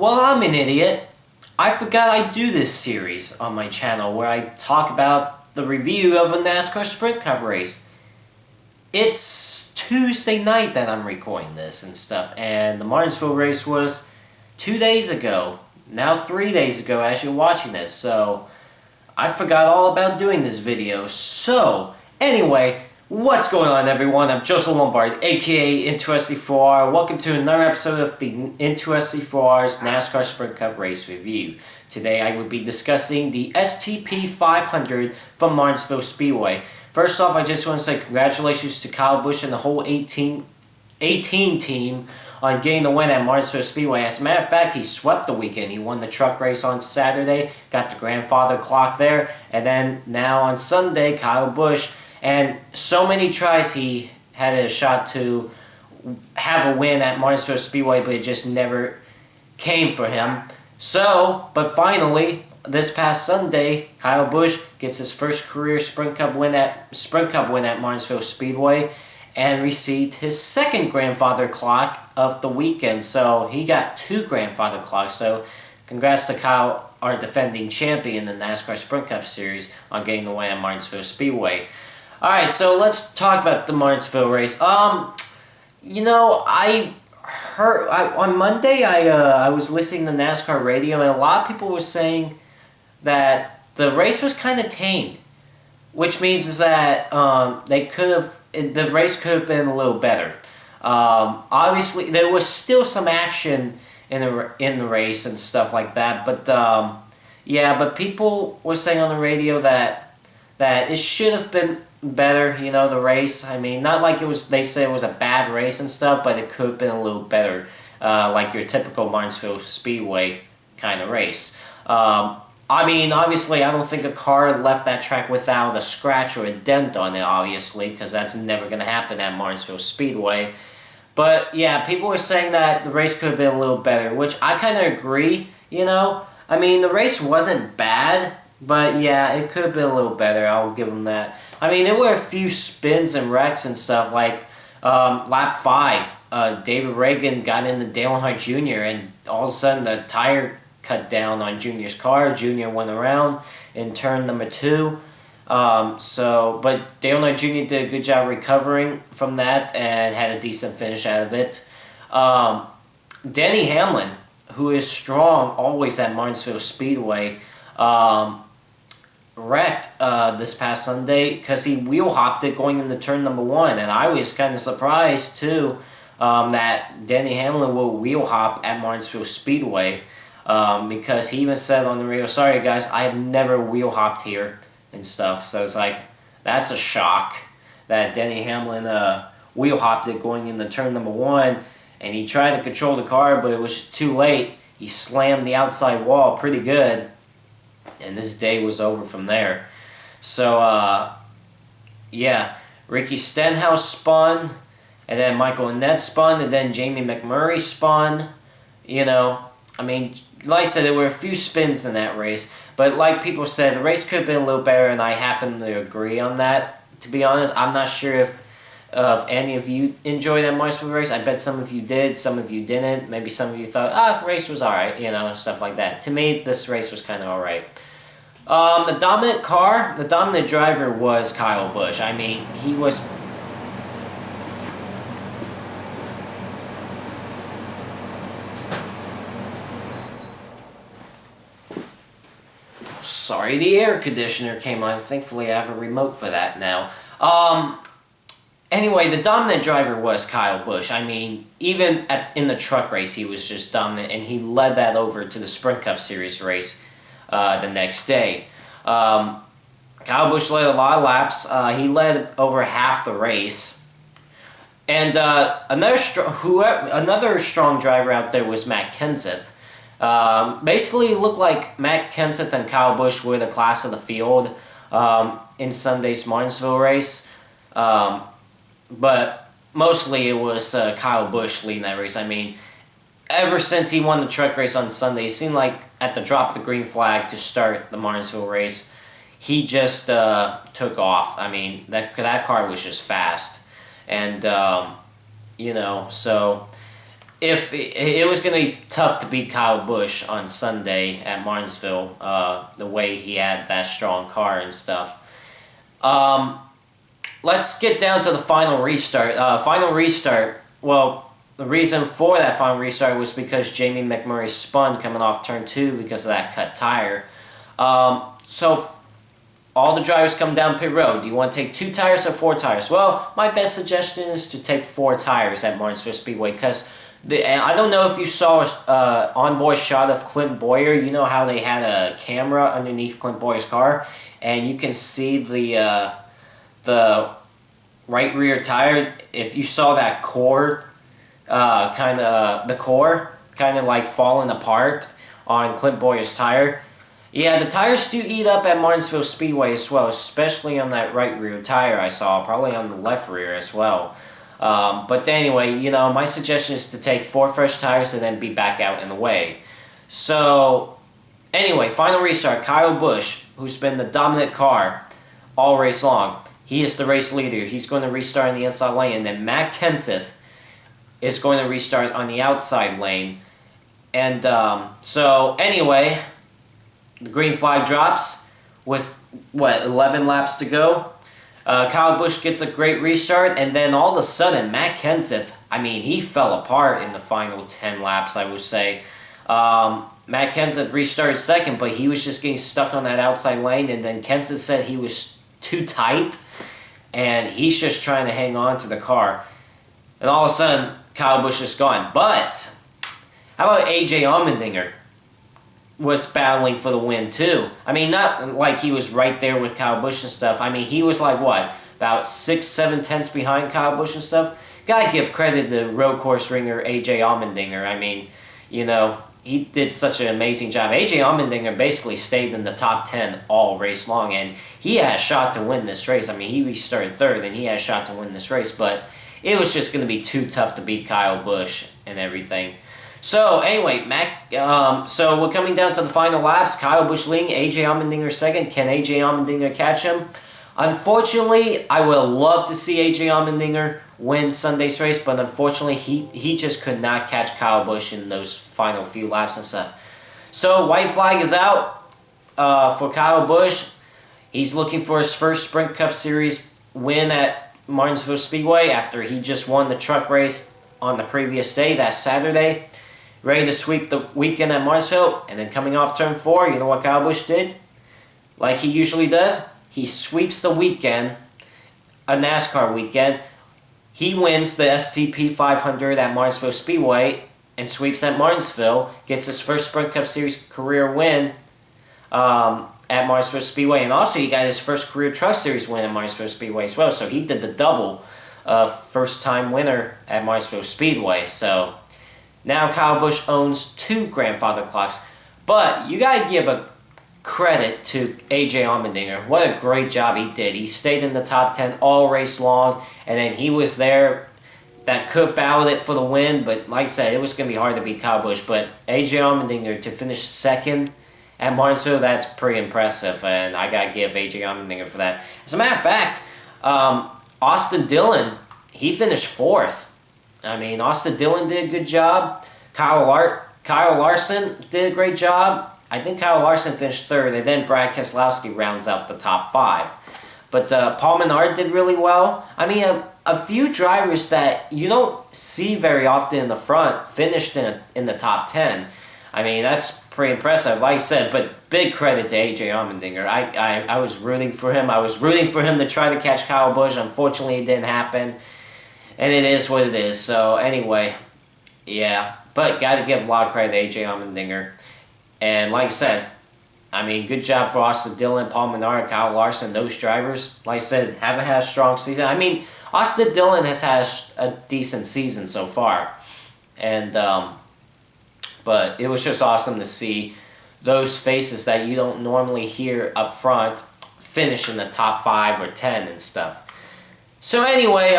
Well, I'm an idiot. I forgot I do this series on my channel where I talk about the review of a NASCAR Sprint Cup race. It's Tuesday night that I'm recording this and stuff, and the Martinsville race was 2 days ago. Now 3 days ago as you're watching this, so I forgot all about doing this video. So, anyway, what's going on, everyone? I'm Joseph Lombard, aka N2SC4R. Welcome to another episode of the N2SC4R's NASCAR Sprint Cup Race Review. Today I will be discussing the STP 500 from Martinsville Speedway. First off, I just want to say congratulations to Kyle Busch and the whole 18 team on getting the win at Martinsville Speedway. As a matter of fact, he swept the weekend. He won the truck race on Saturday, got the grandfather clock there, and then now on Sunday, Kyle Busch. And so many tries he had a shot to have a win at Martinsville Speedway, but it just never came for him. So, but finally, this past Sunday, Kyle Busch gets his first career Sprint Cup win at Martinsville Speedway, and received his second grandfather clock of the weekend. So he got two grandfather clocks. So congrats to Kyle, our defending champion in the NASCAR Sprint Cup Series, on getting the win at Martinsville Speedway. Alright, so let's talk about the Martinsville race. You know, on Monday I was listening to NASCAR radio, and a lot of people were saying that the race was kind of tamed, which means is that the race could have been a little better. Obviously, there was still some action in the race and stuff like that, but yeah, but people were saying on the radio that it should have been better, you know, the race. I mean, not like they say it was a bad race and stuff, but it could have been a little better, like your typical Martinsville Speedway kind of race. I mean, obviously, I don't think a car left that track without a scratch or a dent on it, obviously, because that's never going to happen at Martinsville Speedway. But, yeah, people were saying that the race could have been a little better, which I kind of agree, you know. I mean, the race wasn't bad, but, yeah, it could have been a little better. I'll give them that. I mean, there were a few spins and wrecks and stuff, like lap 5, David Reagan got into Dale Earnhardt Jr., and all of a sudden the tire cut down on Junior's car. Junior went around in turn number 2. But Dale Earnhardt Jr. did a good job recovering from that and had a decent finish out of it. Denny Hamlin, who is strong always at Martinsville Speedway, wrecked this past Sunday because he wheel hopped it going into turn number 1, and I was kind of surprised too that Denny Hamlin will wheel hop at Martinsville Speedway. Because he even said on the radio, "Sorry guys, I have never wheel hopped here," and stuff. So it's like, that's a shock that Denny Hamlin wheel hopped it going into turn number 1, and he tried to control the car, but it was too late. He slammed the outside wall pretty good, and this day was over from there. So yeah, Ricky Stenhouse spun, and then Michael Annett spun, and then Jamie McMurray spun. You know, I mean, like I said, there were a few spins in that race, but like people said, the race could have been a little better, and I happen to agree on that. To be honest, I'm not sure if any of you enjoyed that Martinsville race. I bet some of you did, some of you didn't. Maybe some of you thought, the race was alright, you know, and stuff like that. To me, this race was kind of alright. The dominant driver was Kyle Busch. I mean, he was... Sorry, the air conditioner came on. Thankfully, I have a remote for that now. Anyway, the dominant driver was Kyle Busch. I mean, even in the truck race, he was just dominant, and he led that over to the Sprint Cup Series race the next day. Kyle Busch led a lot of laps. He led over half the race. And another strong driver out there was Matt Kenseth. Basically, it looked like Matt Kenseth and Kyle Busch were the class of the field in Sunday's Martinsville race. But mostly it was Kyle Busch leading that race. I mean, ever since he won the truck race on Sunday, it seemed like at the drop of the green flag to start the Martinsville race, he just took off. I mean, that car was just fast. And, you know, so... if it was going to be tough to beat Kyle Busch on Sunday at Martinsville, the way he had that strong car and stuff. Let's get down to the final restart. Well, the reason for that final restart was because Jamie McMurray spun coming off turn 2 because of that cut tire. So all the drivers come down pit road. Do you want to take 2 tires or 4 tires? Well, my best suggestion is to take 4 tires at Martinsville Speedway because I don't know if you saw an onboard shot of Clint Boyer. You know how they had a camera underneath Clint Boyer's car, and you can see the right rear tire. If you saw that core, the core kind of like falling apart on Clint Boyer's tire. Yeah, the tires do eat up at Martinsville Speedway as well, especially on that right rear tire I saw, probably on the left rear as well. But anyway, you know, my suggestion is to take 4 fresh tires and then be back out in the way. So, anyway, final restart. Kyle Busch, who's been the dominant car all race long, he is the race leader. He's going to restart in the inside lane, and then Matt Kenseth is going to restart on the outside lane. And so, anyway, the green flag drops with, 11 laps to go. Kyle Busch gets a great restart, and then all of a sudden, Matt Kenseth, I mean, he fell apart in the final 10 laps, I would say. Matt Kenseth restarted second, but he was just getting stuck on that outside lane, and then Kenseth said he was too tight, and he's just trying to hang on to the car. And all of a sudden, Kyle Busch is gone. But how about A.J. Allmendinger was battling for the win too? I mean, not like he was right there with Kyle Busch and stuff. I mean, he was like, what, about 6-7 tenths behind Kyle Busch and stuff? Gotta give credit to road course ringer A.J. Allmendinger. I mean, you know, he did such an amazing job. A.J. Allmendinger basically stayed in the top 10 all race long, and he had a shot to win this race. I mean, he restarted third, and he had a shot to win this race, but it was just going to be too tough to beat Kyle Busch and everything. So, anyway, so we're coming down to the final laps. Kyle Busch leading, A.J. Allmendinger second. Can A.J. Allmendinger catch him? Unfortunately, I would love to see A.J. Allmendinger win Sunday's race, but unfortunately, he just could not catch Kyle Busch in those final few laps and stuff. So, white flag is out for Kyle Busch. He's looking for his first Sprint Cup Series win at Martinsville Speedway after he just won the truck race on the previous day, that Saturday. Ready to sweep the weekend at Martinsville, and then coming off turn 4, you know what Kyle Busch did? Like he usually does, he sweeps the weekend, a NASCAR weekend. He wins the STP 500 at Martinsville Speedway and sweeps at Martinsville, gets his first Sprint Cup Series career win at Martinsville Speedway, and also he got his first career Truck Series win at Martinsville Speedway as well. So he did the double first-time winner at Martinsville Speedway. So now Kyle Busch owns 2 grandfather clocks. But you got to give a credit to A.J. Allmendinger. What a great job he did. He stayed in the top 10 all race long, and then he was there. That could have battled it for the win, but like I said, it was going to be hard to beat Kyle Busch. But A.J. Allmendinger to finish second at Martinsville, that's pretty impressive, and I got to give A.J. Allmendinger for that. As a matter of fact, Austin Dillon, he finished 4th. I mean, Austin Dillon did a good job. Kyle Larson did a great job. I think Kyle Larson finished 3rd, and then Brad Keselowski rounds out the top 5. But Paul Menard did really well. I mean, a few drivers that you don't see very often in the front finished in the top 10. I mean, that's pretty impressive, like I said, but big credit to A.J. Allmendinger. I was rooting for him. I was rooting for him to try to catch Kyle Busch. Unfortunately, it didn't happen. And it is what it is. So, anyway, yeah. But got to give a lot of credit to A.J. Allmendinger. And like I said, I mean, good job for Austin Dillon, Paul Menard, Kyle Larson. Those drivers, like I said, haven't had a strong season. I mean, Austin Dillon has had a decent season so far. And, but it was just awesome to see those faces that you don't normally hear up front finish in the top 5 or 10 and stuff. So anyway,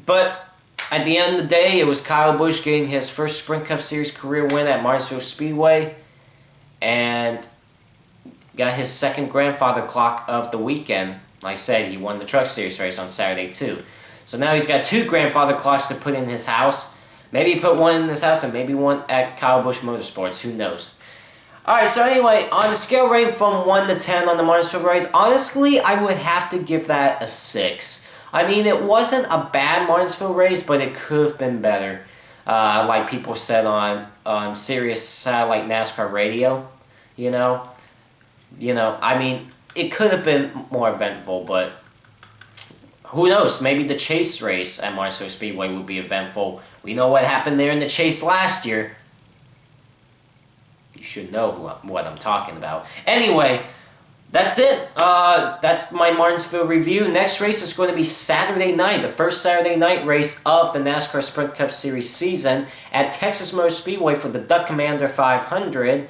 but at the end of the day, it was Kyle Busch getting his first Sprint Cup Series career win at Martinsville Speedway and got his second grandfather clock of the weekend. Like I said, he won the Truck Series race on Saturday too. So now he's got 2 grandfather clocks to put in his house. Maybe put one in this house and maybe one at Kyle Busch Motorsports. Who knows? Alright, so anyway, on the scale rating from 1 to 10 on the Martinsville race, honestly, I would have to give that a 6. I mean, it wasn't a bad Martinsville race, but it could have been better. Like people said on Sirius Satellite NASCAR Radio, you know, I mean, it could have been more eventful, but who knows? Maybe the chase race at Martinsville Speedway would be eventful. We know what happened there in the chase last year. You should know what I'm talking about. Anyway, that's it. That's my Martinsville review. Next race is going to be Saturday night, the first Saturday night race of the NASCAR Sprint Cup Series season at Texas Motor Speedway for the Duck Commander 500.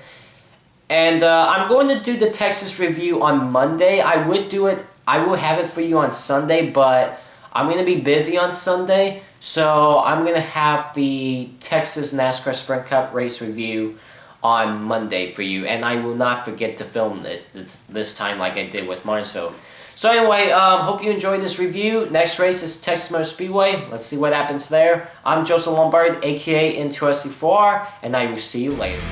And I'm going to do the Texas review on Monday. I will have it for you on Sunday, but I'm going to be busy on Sunday. So I'm going to have the Texas NASCAR Sprint Cup race review on Monday for you, and I will not forget to film it this time like I did with Martinsville. So anyway, hope you enjoyed this review. Next race is Texas Motor Speedway. Let's see what happens there. I'm Joseph Lombard, aka N2SC4R, and I will see you later.